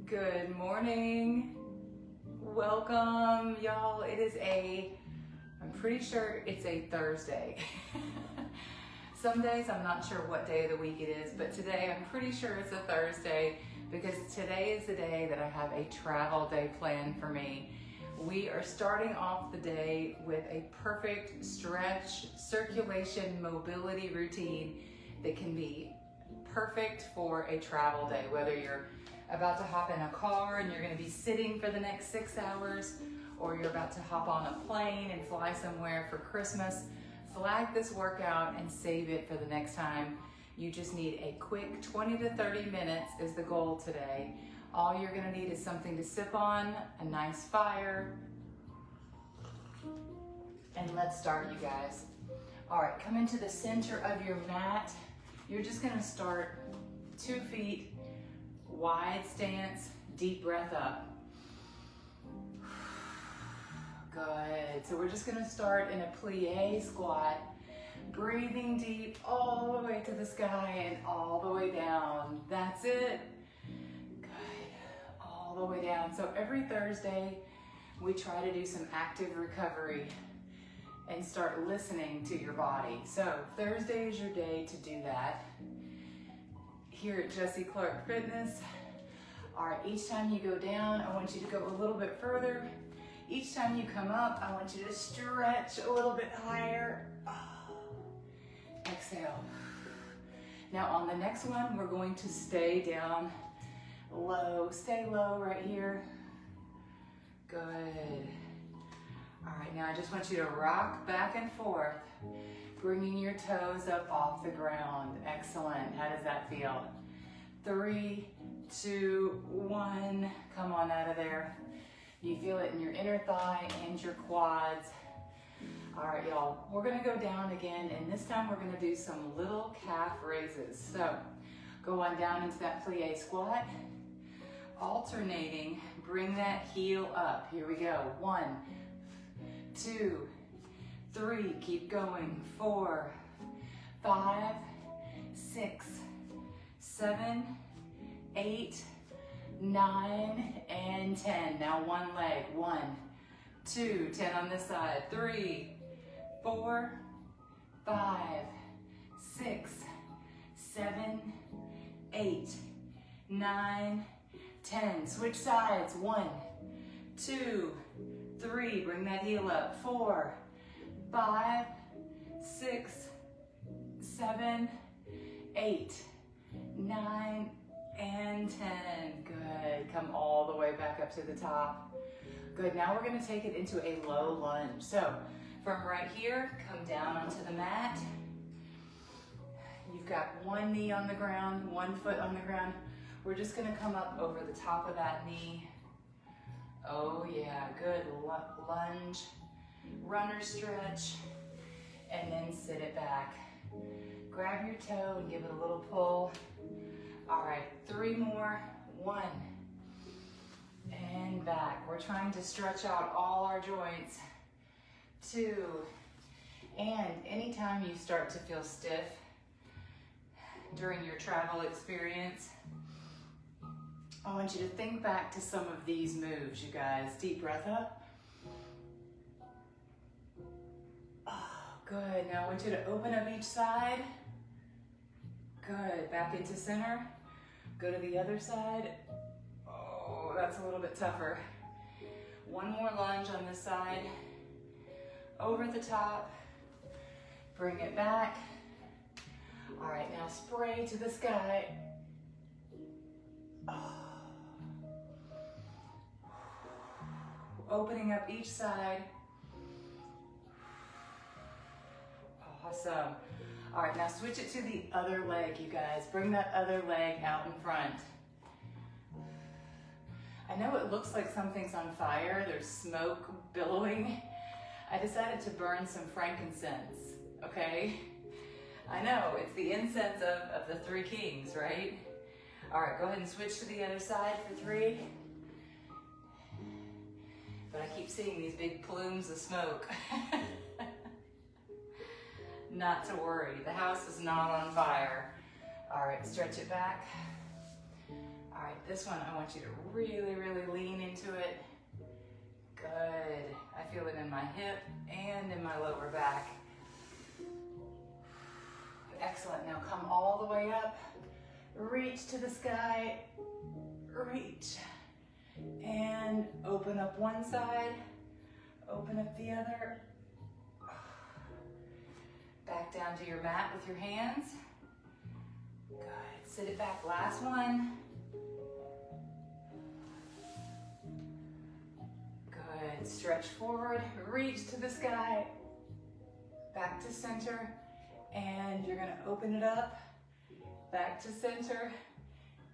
Good morning. Welcome, y'all. I'm pretty sure it's a Thursday. Some days I'm not sure what day of the week it is, but today I'm pretty sure it's a Thursday because today is the day that I have a travel day planned for me. We are starting off the day with a perfect stretch, circulation, mobility routine that can be perfect for a travel day, whether you're about to hop in a car and you're going to be sitting for the next 6 hours, or you're about to hop on a plane and fly somewhere for Christmas. Flag this workout and save it for the next time. You just need a quick 20 to 30 minutes is the goal today. All you're going to need is something to sip on, a nice fire, and let's start, you guys. All right, come into the center of your mat. You're just going to start 2 feet wide stance, deep breath up. Good. So we're just going to start in a plie squat, breathing deep all the way to the sky and all the way down. That's it. Good. All the way down. So every Thursday, we try to do some active recovery and start listening to your body. So Thursday is your day to do that. Here at Jessie Clark Fitness. All right, each time you go down, I want you to go a little bit further. Each time you come up, I want you to stretch a little bit higher. Exhale. Now on the next one, we're going to stay down low. Stay low right here. Good. All right, now I just want you to rock back and forth, bringing your toes up off the ground. Excellent. How does that feel? 3, 2, 1. Come on out of there. You feel it in your inner thigh and your quads. All right, y'all. We're going to go down again, and this time we're going to do some little calf raises. So go on down into that plie squat. Alternating, bring that heel up. Here we go. 1, 2, 3, keep going. 4, 5, 6, 7, 8, 9, and 10. Now one leg. 1, 2, 10 on this side. 3, 4, 5, 6, 7, 8, 9, 10. Switch sides. 1, 2, 3. Bring that heel up. 4, 5, 6, 7, 8, 9, and 10. Good. Come all the way back up to the top. Good. Now we're going to take it into a low lunge. So from right here, come down onto the mat. You've got one knee on the ground, one foot on the ground. We're just going to come up over the top of that knee. Oh yeah, good. Lunge, runner stretch, and then sit it back. Grab your toe and give it a little pull. All right, 3 more. 1, and back. We're trying to stretch out all our joints. 2, and anytime you start to feel stiff during your travel experience, I want you to think back to some of these moves, you guys. Deep breath up. Oh, good. Now I want you to open up each side. Good. Back into center. Go to the other side. Oh, that's a little bit tougher. One more lunge on this side. Over the top. Bring it back. All right, now spray to the sky. Oh. Opening up each side. Awesome. All right, now switch it to the other leg, you guys. Bring that other leg out in front. I know it looks like something's on fire. There's smoke billowing. I decided to burn some frankincense, okay? I know, it's the incense of the 3 kings, right? All right, go ahead and switch to the other side for 3. But I keep seeing these big plumes of smoke. Not to worry, the house is not on fire. All right, stretch it back. All right, this one, I want you to really, really lean into it. Good. I feel it in my hip and in my lower back. Excellent. Now come all the way up. Reach to the sky. Reach. And open up one side. Open up the other. Back down to your mat with your hands. Good. Sit it back. Last one. Good. Stretch forward. Reach to the sky. Back to center. And you're going to open it up. Back to center.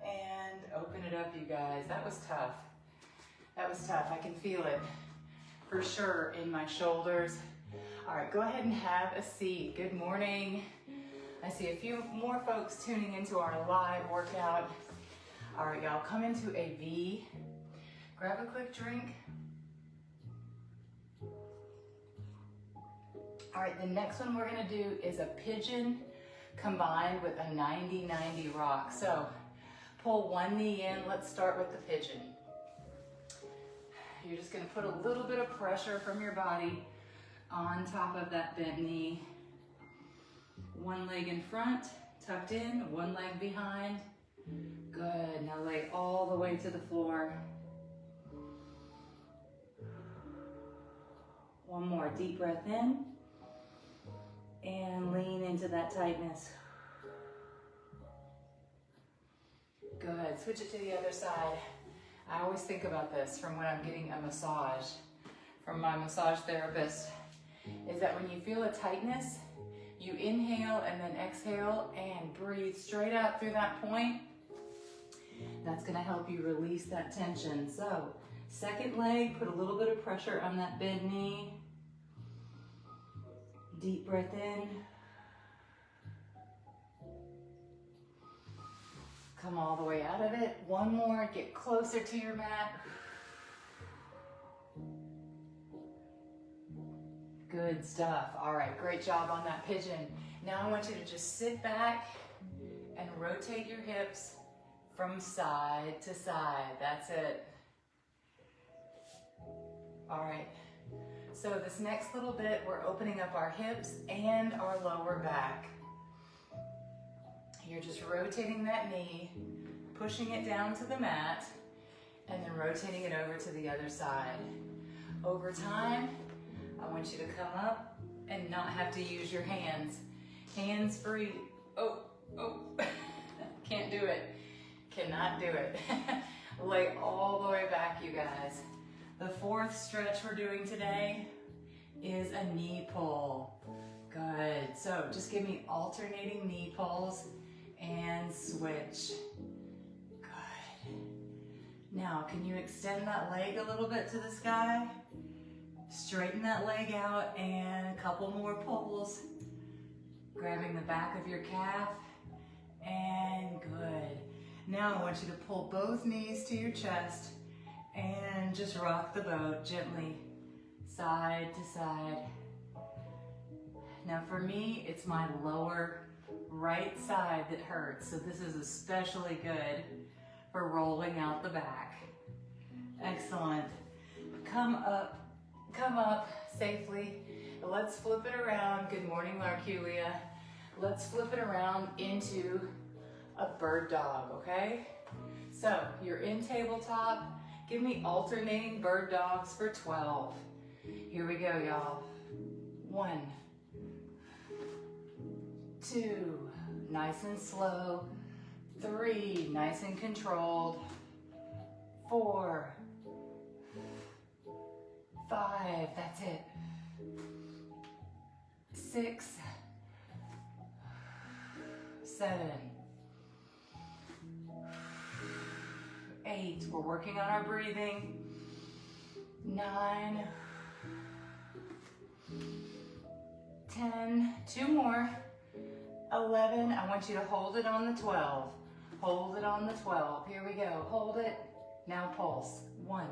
And open it up, you guys. That was tough. That was tough. I can feel it for sure in my shoulders. All right, go ahead and have a seat. Good morning. I see a few more folks tuning into our live workout. All right, y'all, come into a V. Grab a quick drink. All right, the next one we're gonna do is a pigeon combined with a 90-90 rock. So pull one knee in. Let's start with the pigeon. You're just gonna put a little bit of pressure from your body on top of that bent knee. One leg in front, tucked in, one leg behind. Good, now lay all the way to the floor. One more, deep breath in. And lean into that tightness. Good, switch it to the other side. I always think about this from when I'm getting a massage from my massage therapist, is that when you feel a tightness, you inhale and then exhale and breathe straight out through that point. That's gonna help you release that tension. So, second leg, put a little bit of pressure on that bent knee. Deep breath in. Come all the way out of it. One more, get closer to your mat. Good stuff. All right, great job on that pigeon. Now I want you to just sit back and rotate your hips from side to side. That's it. All right. So this next little bit, we're opening up our hips and our lower back. You're just rotating that knee, pushing it down to the mat, and then rotating it over to the other side. Over time, I want you to come up and not have to use your hands. Hands free. Oh, can't do it. Cannot do it. Lay all the way back, you guys. The fourth stretch we're doing today is a knee pull. Good. So just give me alternating knee pulls and switch. Good. Now, can you extend that leg a little bit to the sky? Straighten that leg out and a couple more pulls. Grabbing the back of your calf. And good. Now I want you to pull both knees to your chest and just rock the boat gently, side to side. Now for me, it's my lower right side that hurts, so this is especially good for rolling out the back. Excellent. Come up safely. Let's flip it around. Good morning, Larkulia. Let's flip it around into a bird dog, okay? So you're in tabletop. Give me alternating bird dogs for 12. Here we go, y'all. 1, 2, nice and slow. 3, nice and controlled. 4, 5, that's it. 6, 7, 8, we're working on our breathing. 9, 10, 2 more. 11, I want you to hold it on the 12. Hold it on the 12. Here we go. Hold it. Now pulse. 1,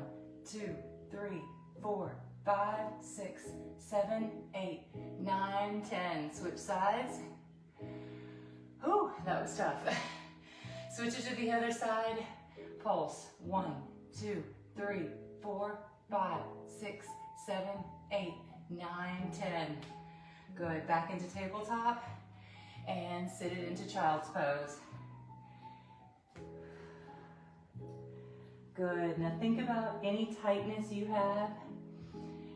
2, 3, 4, 5, 6, 7, 8, 9, 10. Switch sides. Whew, that was tough. Switch it to the other side. Pulse. 1, 2, 3, 4, 5, 6, 7, 8, 9, 10. Good. Back into tabletop and sit it into child's pose. Good. Now think about any tightness you have,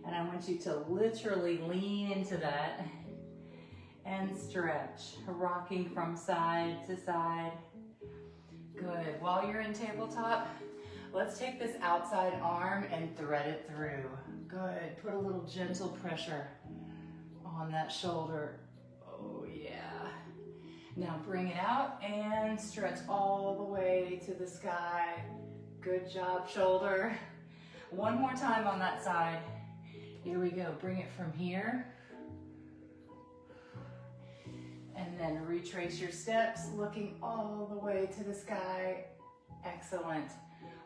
and I want you to literally lean into that and stretch, rocking from side to side. Good. While you're in tabletop, let's take this outside arm and thread it through. Good. Put a little gentle pressure on that shoulder. Oh yeah. Now bring it out and stretch all the way to the sky. Good job, shoulder. One more time on that side. Here we go. Bring it from here. And then retrace your steps, looking all the way to the sky. Excellent.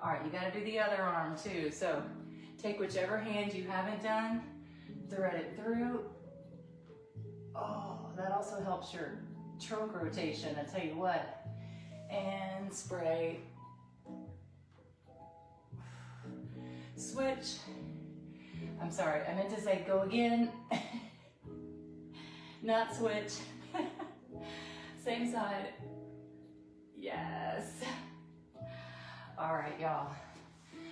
All right, you got to do the other arm too. So take whichever hand you haven't done, thread it through. Oh, that also helps your trunk rotation, I tell you what. And spray. Switch. I'm sorry, I meant to say go again. Not switch. Same side. Yes. All right, y'all.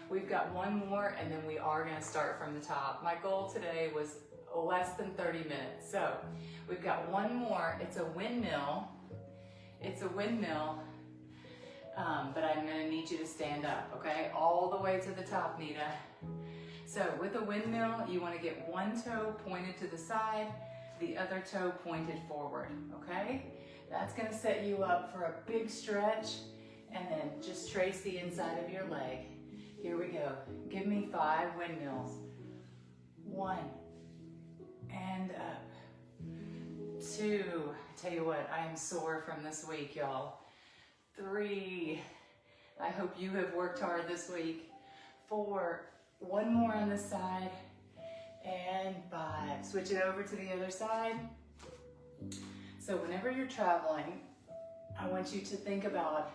We've got one more and then we are gonna start from the top. My goal today was less than 30 minutes. So we've got one more. It's a windmill. It's a windmill, but I'm gonna need you to stand up, okay? All the way to the top, Nita. So with a windmill, you wanna get one toe pointed to the side, the other toe pointed forward, okay? That's gonna set you up for a big stretch, and then just trace the inside of your leg. Here we go. Give me 5 windmills. 1, and up. 2, tell you what, I am sore from this week, y'all. 3, I hope you have worked hard this week. 4, one more on this side, and 5. Switch it over to the other side. So whenever you're traveling, I want you to think about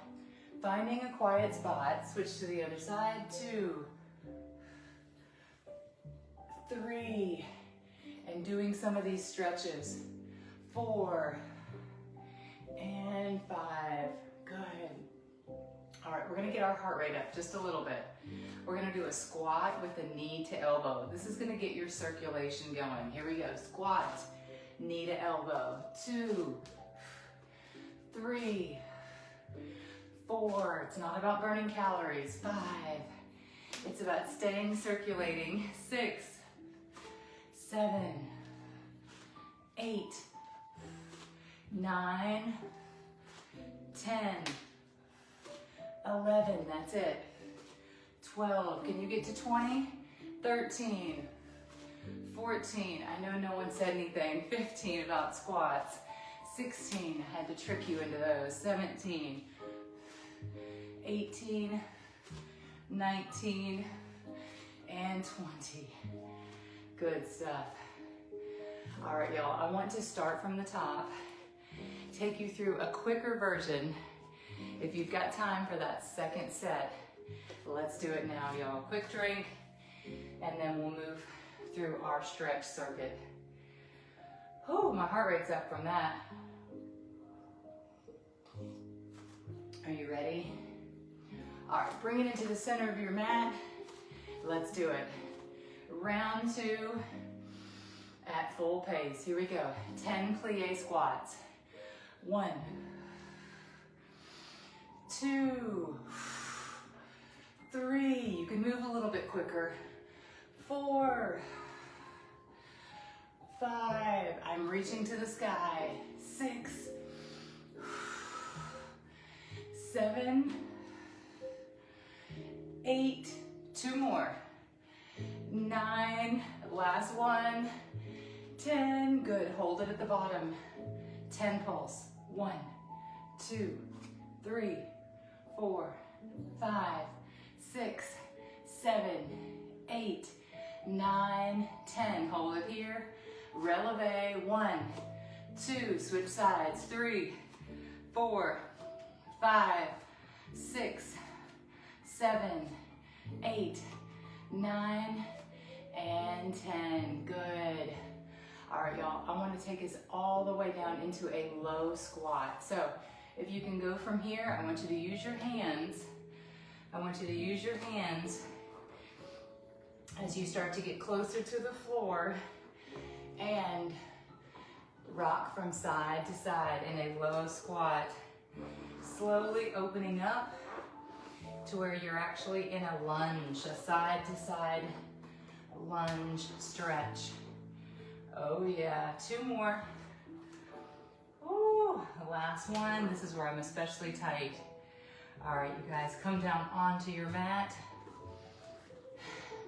finding a quiet spot, switch to the other side. 2, 3, and doing some of these stretches. 4, and 5. Good. All right, we're gonna get our heart rate up just a little bit. We're gonna do a squat with a knee to elbow. This is gonna get your circulation going. Here we go, squat, knee to elbow. 2, 3, 4, it's not about burning calories. 5, it's about staying circulating. 6, 7, 8, 9, 10, 11, that's it. 12, can you get to 20? 13, 14, I know no one said anything. 15 about squats. 16, I had to trick you into those. 17, 18, 19, and 20. Good stuff. All right, y'all, I want to start from the top, take you through a quicker version. If you've got time for that second set, let's do it now, y'all. Quick drink, and then we'll move through our stretch circuit. Oh, my heart rate's up from that. Are you ready? All right, bring it into the center of your mat. Let's do it. Round 2 at full pace. Here we go. 10 plie squats. 1, 2, 3. You can move a little bit quicker. 4, 5. I'm reaching to the sky. 6, 7, 8. 2 more. 9. Last one. 10. Good. Hold it at the bottom. 10 pulse. 1, 2, 3, 4, 5, 6, 7, 8, 9, 10. Hold it here. Releve. 1, 2. Switch sides. 3, 4, 5, 6, 7, 8, 9, and 10. Good. All right, y'all, I want to take us all the way down into a low squat. So if you can go from here, I want you to use your hands. I want you to use your hands as you start to get closer to the floor and rock from side to side in a low squat. Slowly opening up to where you're actually in a lunge, a side to side lunge stretch. Oh yeah, 2 more. Ooh, the last one. This is where I'm especially tight. All right, you guys, come down onto your mat.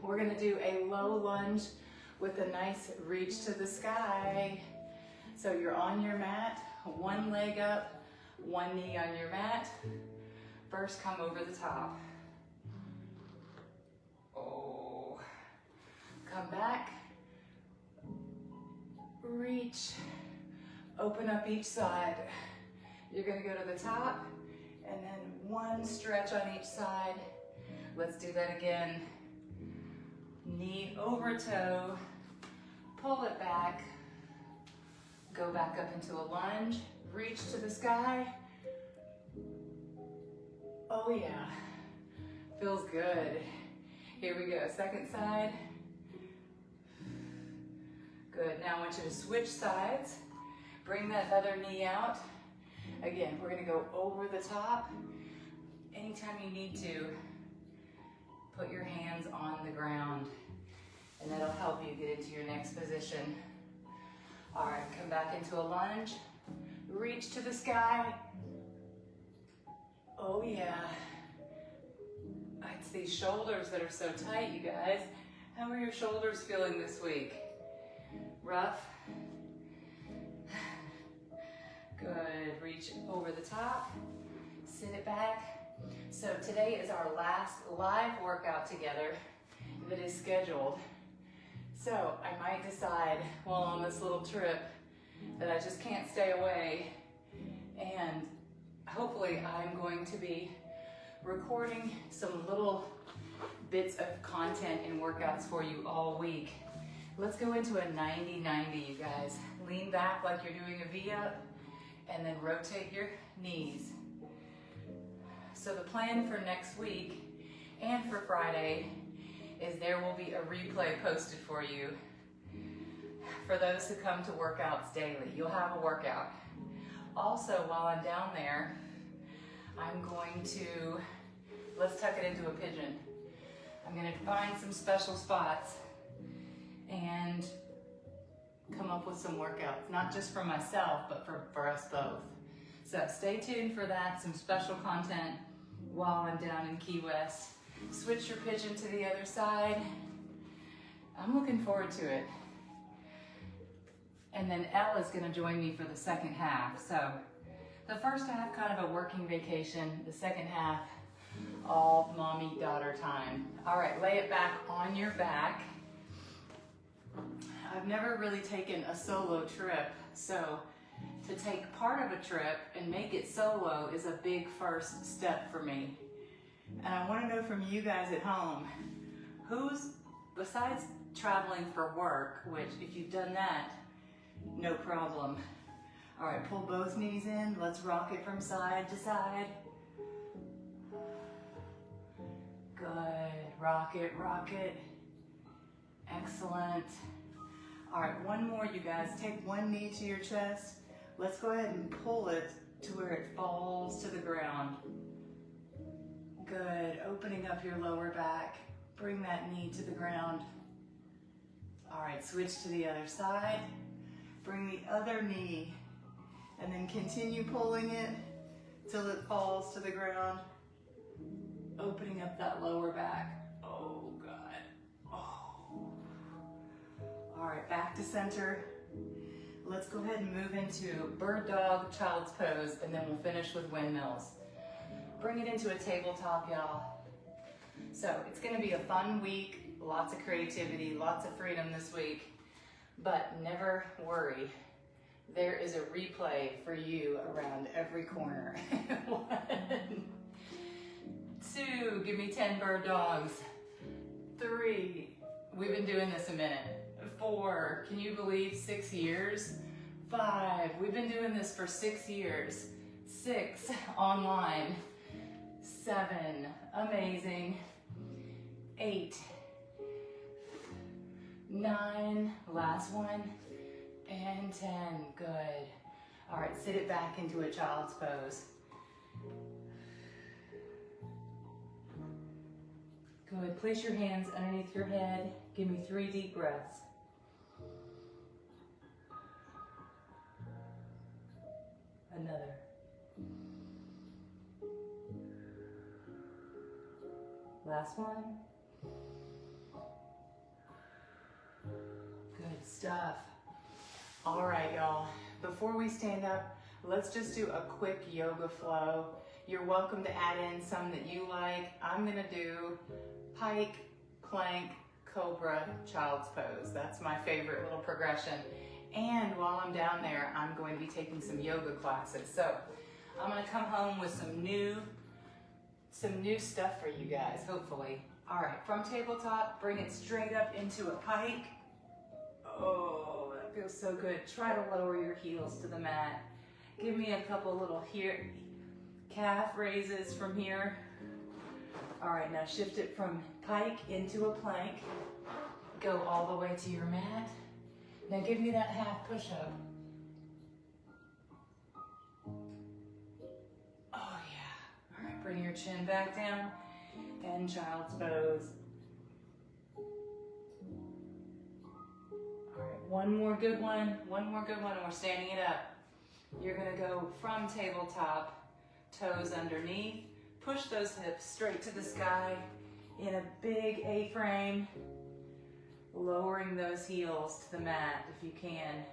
We're gonna do a low lunge with a nice reach to the sky. So you're on your mat, one leg up, one knee on your mat. First, come over the top. Oh, come back. Reach, open up each side. You're gonna go to the top and then one stretch on each side. Let's do that again. Knee over toe, pull it back, go back up into a lunge, reach to the sky. Oh yeah, feels good. Here we go, second side. Good, now I want you to switch sides. Bring that other knee out. Again, we're gonna go over the top. Anytime you need to, put your hands on the ground and that'll help you get into your next position. All right, come back into a lunge. Reach to the sky. Oh yeah. It's these shoulders that are so tight, you guys. How are your shoulders feeling this week? Rough? Good, reach over the top, sit it back. So today is our last live workout together that is scheduled. So I might decide while on this little trip that I just can't stay away, and hopefully I'm going to be recording some little bits of content and workouts for you all week. Let's go into a 90-90, you guys. Lean back like you're doing a V-up, and then rotate your knees. So the plan for next week and for Friday is there will be a replay posted for you. For those who come to workouts daily, you'll have a workout. Also, while I'm down there, I'm going to, let's tuck it into a pigeon. I'm gonna find some special spots and come up with some workouts, not just for myself, but for us both. So stay tuned for that, some special content while I'm down in Key West. Switch your pigeon to the other side. I'm looking forward to it. And then Elle is gonna join me for the second half. So the first half, kind of a working vacation. The second half, all mommy-daughter time. All right, lay it back on your back. I've never really taken a solo trip, so to take part of a trip and make it solo is a big first step for me. And I want to know from you guys at home, who's, besides traveling for work, which if you've done that, no problem. All right, pull both knees in. Let's rock it from side to side. Good, rock it, rock it. Excellent. All right, one more, you guys. Take one knee to your chest. Let's go ahead and pull it to where it falls to the ground. Good, opening up your lower back. Bring that knee to the ground. All right, switch to the other side. Bring the other knee, and then continue pulling it till it falls to the ground. Opening up that lower back. Oh, God. Oh. All right, back to center. Let's go ahead and move into bird dog, child's pose, and then we'll finish with windmills. Bring it into a tabletop, y'all. So it's gonna be a fun week, lots of creativity, lots of freedom this week, but never worry. There is a replay for you around every corner. 1, 2, 2, give me 10 bird dogs. 3, we've been doing this a minute. 4, can you believe 6 years? 5, we've been doing this for 6 years. 6, online. 7, amazing. 8, 9, last one, and 10, good. All right, sit it back into a child's pose. Good, place your hands underneath your head. Give me 3 deep breaths. Another. Last one. Good stuff. All right, y'all. Before we stand up, let's just do a quick yoga flow. You're welcome to add in some that you like. I'm gonna do pike, plank, cobra, child's pose. That's my favorite little progression. And while I'm down there, I'm going to be taking some yoga classes. So I'm gonna come home with some new stuff for you guys, hopefully. All right, from tabletop, bring it straight up into a pike. Oh, that feels so good. Try to lower your heels to the mat. Give me a couple little here, calf raises from here. All right, now shift it from pike into a plank. Go all the way to your mat. Now give me that half push-up. Oh yeah. All right, bring your chin back down and child's pose. All right, one more good one, and we're standing it up. You're gonna go from tabletop, toes underneath, push those hips straight to the sky in a big A-frame, lowering those heels to the mat if you can.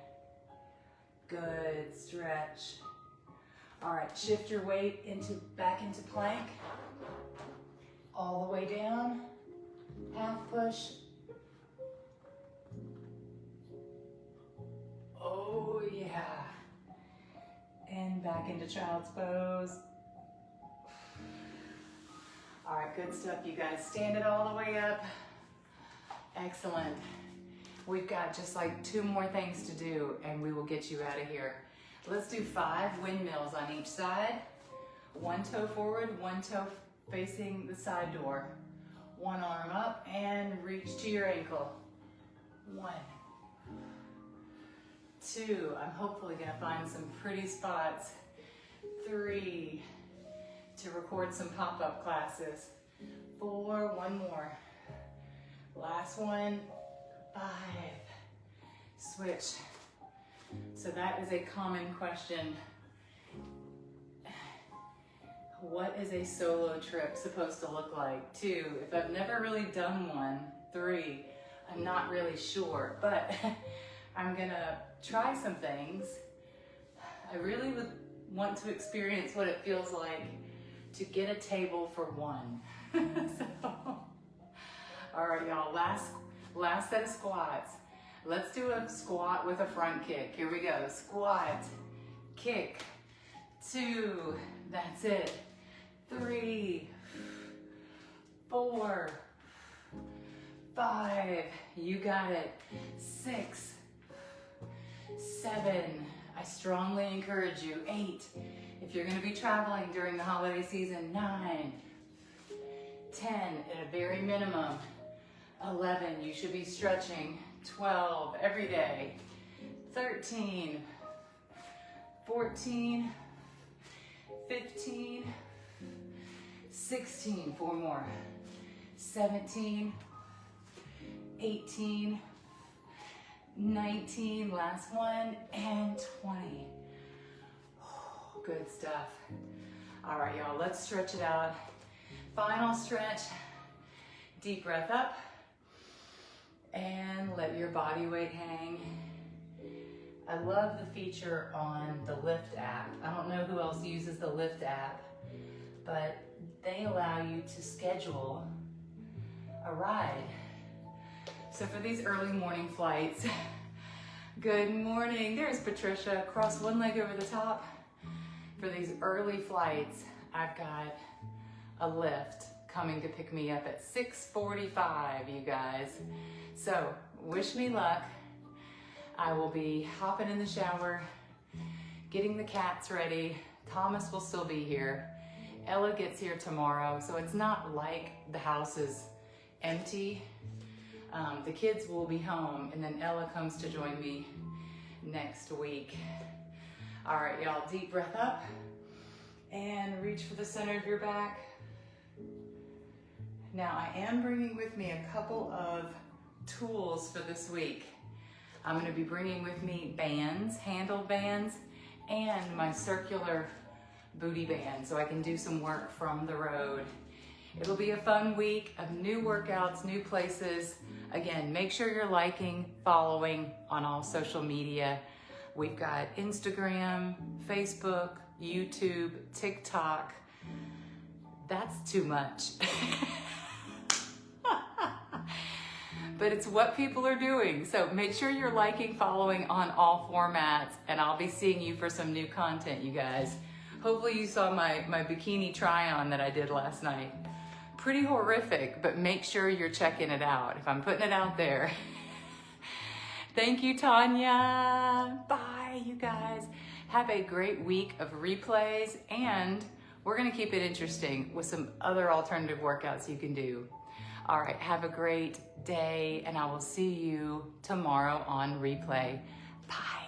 Good, stretch. All right, shift your weight back into plank, all the way down, half push. Oh yeah. And back into child's pose. All right, good stuff, you guys. Stand it all the way up. Excellent. We've got just like 2 more things to do and we will get you out of here. Let's do 5 windmills on each side. 1 toe forward, 1 toe facing the side door. 1 arm up and reach to your ankle. 1, 2, I'm hopefully gonna find some pretty spots. 3, to record some pop-up classes. 4, 1 more. Last one, 5. Switch. So that is a common question. What is a solo trip supposed to look like? 2, if I've never really done one. 3, I'm not really sure, but I'm gonna try some things. I really would want to experience what it feels like to get a table for 1. So, all right, y'all, last set of squats. Let's do a squat with a front kick. Here we go. Squat, kick, 2, that's it. 3, 4, 5, you got it. 6, 7, I strongly encourage you. 8, if you're gonna be traveling during the holiday season. 9, 10, at a very minimum. 11, you should be stretching. 12, every day. 13, 14, 15, 16, 4 more. 17, 18, 19, last one, and 20. Oh, good stuff. All right, y'all, let's stretch it out. Final stretch. Deep breath up. And let your body weight hang. I love the feature on the Lyft app. I don't know who else uses the Lyft app, but they allow you to schedule a ride. So for these early morning flights, good morning, there's Patricia, cross 1 leg over the top. For these early flights, I've got a Lyft coming to pick me up at 6:45, you guys. So wish me luck. I will be hopping in the shower, getting the cats ready. Thomas will still be here. Ella gets here tomorrow, so it's not like the house is empty. The kids will be home, and then Ella comes to join me next week. All right, y'all, deep breath up and reach for the center of your back. Now, I am bringing with me a couple of tools for this week. I'm going to be bringing with me bands, handled bands, and my circular booty band so I can do some work from the road. It'll be a fun week of new workouts, new places. Again, make sure you're liking, following on all social media. We've got Instagram, Facebook, YouTube, TikTok. That's too much. But it's what people are doing. So make sure you're liking, following on all formats, and I'll be seeing you for some new content, you guys. Hopefully you saw my bikini try-on that I did last night. Pretty horrific, but make sure you're checking it out if I'm putting it out there. Thank you, Tanya. Bye, you guys. Have a great week of replays, and we're gonna keep it interesting with some other alternative workouts you can do. All right, have a great day, and I will see you tomorrow on replay. Bye.